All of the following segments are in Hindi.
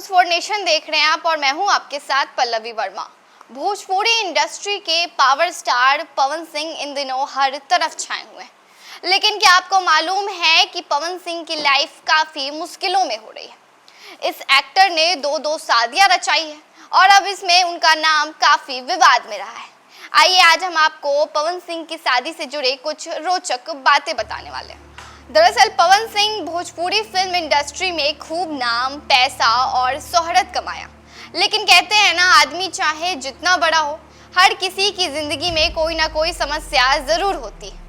न्यूज़ फॉर नेशन देख रहे हैं आप और मैं हूं आपके साथ पल्लवी वर्मा। भोजपुरी इंडस्ट्री के पावर स्टार पवन सिंह इन दिनों हर तरफ छाए हुए हैं, लेकिन क्या आपको मालूम है कि पवन सिंह की लाइफ काफ़ी मुश्किलों में हो रही है। इस एक्टर ने दो शादियां रचाई है और अब इसमें उनका नाम काफ़ी विवाद में रहा है। आइए आज हम आपको पवन सिंह की शादी से जुड़े कुछ रोचक बातें बताने वाले हैं। दरअसल पवन सिंह भोजपुरी फिल्म इंडस्ट्री में खूब नाम, पैसा और शोहरत कमाया, लेकिन कहते हैं ना, आदमी चाहे जितना बड़ा हो, हर किसी की जिंदगी में कोई ना कोई समस्या जरूर होती है।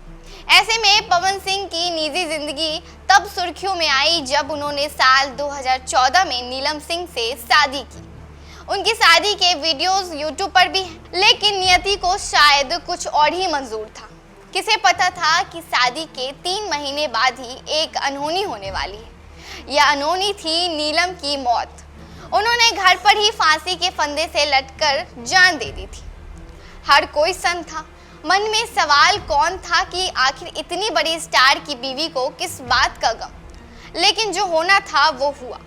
ऐसे में पवन सिंह की निजी जिंदगी तब सुर्खियों में आई जब उन्होंने साल 2014 में नीलम सिंह से शादी की। उनकी शादी के वीडियोस यूट्यूब पर भी हैं, लेकिन नियति को शायद कुछ और ही मंजूर था। किसे पता था कि शादी के 3 महीने बाद ही एक अनहोनी होने वाली है। यह अनहोनी थी नीलम की मौत। उन्होंने घर पर ही फांसी के फंदे से लटकर जान दे दी थी। हर कोई सन्न था। मन में सवाल कौन था कि आखिर इतनी बड़ी स्टार की बीवी को किस बात का गम, लेकिन जो होना था वो हुआ।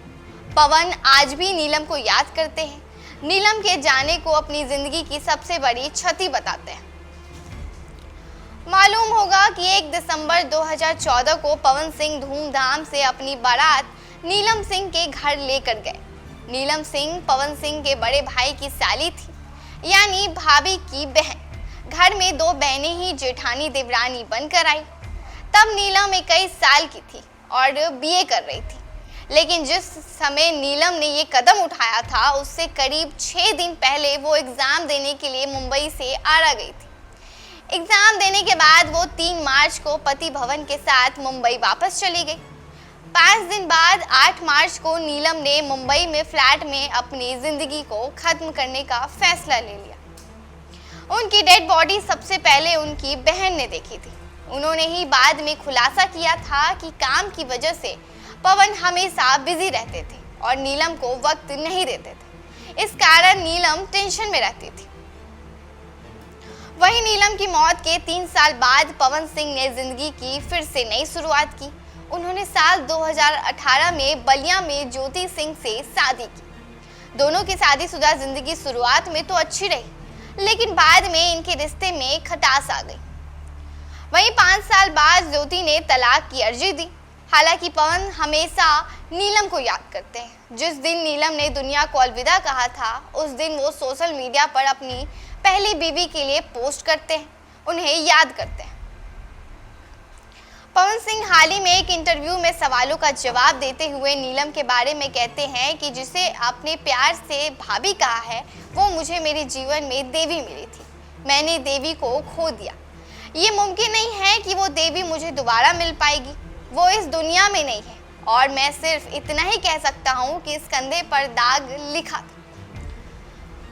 पवन आज भी नीलम को याद करते हैं, नीलम के जाने को अपनी जिंदगी की सबसे बड़ी क्षति बताते हैं। मालूम होगा कि 1 दिसंबर 2014 को पवन सिंह धूमधाम से अपनी बारात नीलम सिंह के घर लेकर गए। नीलम सिंह पवन सिंह के बड़े भाई की साली थी, यानी भाभी की बहन। घर में 2 बहनें ही जेठानी देवरानी बनकर आई। तब नीलम 21 साल की थी और बीए कर रही थी, लेकिन जिस समय नीलम ने ये कदम उठाया था उससे करीब 6 दिन पहले वो एग्ज़ाम देने के लिए मुंबई से आरा गई थी। एग्जाम देने के बाद वो 3 मार्च को पति भवन के साथ मुंबई वापस चली गई। 5 दिन बाद 8 मार्च को नीलम ने मुंबई में फ्लैट में अपनी जिंदगी को खत्म करने का फैसला ले लिया। उनकी डेड बॉडी सबसे पहले उनकी बहन ने देखी थी। उन्होंने ही बाद में खुलासा किया था कि काम की वजह से पवन हमेशा बिजी रहते थे और नीलम को वक्त नहीं देते थे। इस कारण नीलम टेंशन में रहती थी। वहीं नीलम की मौत के 3 साल बाद पवन सिंह ने जिंदगी की फिर से नई शुरुआत की। उन्होंने साल 2018 में बलिया में ज्योति सिंह से शादी की। दोनों की शादीशुदा जिंदगी शुरुआत में तो अच्छी रही, लेकिन बाद में इनके रिश्ते में खटास आ गई। वहीं 5 साल बाद ज्योति ने तलाक की अर्जी दी। हालांकि पवन हमेशा नीलम को याद करते हैं। जिस दिन नीलम ने दुनिया को अलविदा कहा था, उस दिन वो सोशल मीडिया पर अपनी पहली बीवी के लिए पोस्ट करते हैं, उन्हें याद करते हैं। पवन सिंह हाल ही में एक इंटरव्यू में सवालों का जवाब देते हुए नीलम के बारे में कहते हैं कि जिसे आपने प्यार से भाभी कहा है, वो मुझे मेरे जीवन में देवी मिली थी। मैंने देवी को खो दिया। ये मुमकिन नहीं है कि वो देवी मुझे दोबारा मिल पाएगी। वो इस दुनिया में नहीं है और मैं सिर्फ इतना ही कह सकता हूँ कि इस कंधे पर दाग लिखा था।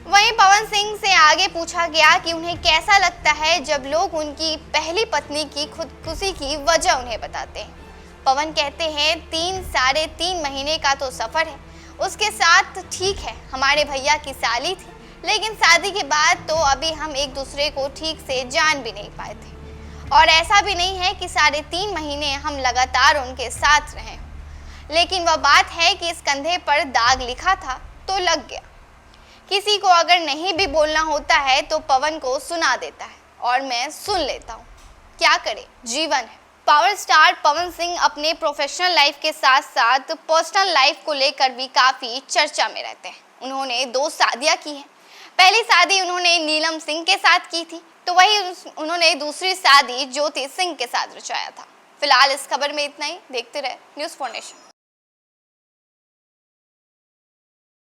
वहीं पवन सिंह से आगे पूछा गया कि उन्हें कैसा लगता है जब लोग उनकी पहली पत्नी की खुदकुशी की वजह उन्हें बताते हैं। पवन कहते हैं, 3-3.5 महीने का तो सफ़र है। उसके साथ ठीक है, हमारे भैया की साली थी, लेकिन शादी के बाद तो अभी हम एक दूसरे को ठीक से जान भी नहीं पाए थे। और ऐसा भी नहीं है कि 3.5 महीने हम लगातार उनके साथ रहे। लेकिन वह बात है कि इस कंधे पर दाग लिखा था तो लग गया। किसी को अगर नहीं भी बोलना होता है तो पवन को सुना देता है और मैं सुन लेता हूँ। क्या करें, जीवन है। पावर स्टार पवन सिंह अपने प्रोफेशनल लाइफ के साथ साथ पर्सनल लाइफ को लेकर भी काफ़ी चर्चा में रहते हैं। उन्होंने 2 शादियाँ की हैं। पहली शादी उन्होंने नीलम सिंह के साथ की थी, तो वही उन्होंने दूसरी शादी ज्योति सिंह के साथ रचाया था। फिलहाल इस खबर में इतना ही। देखते रहे न्यूज़ फॉर नेशन।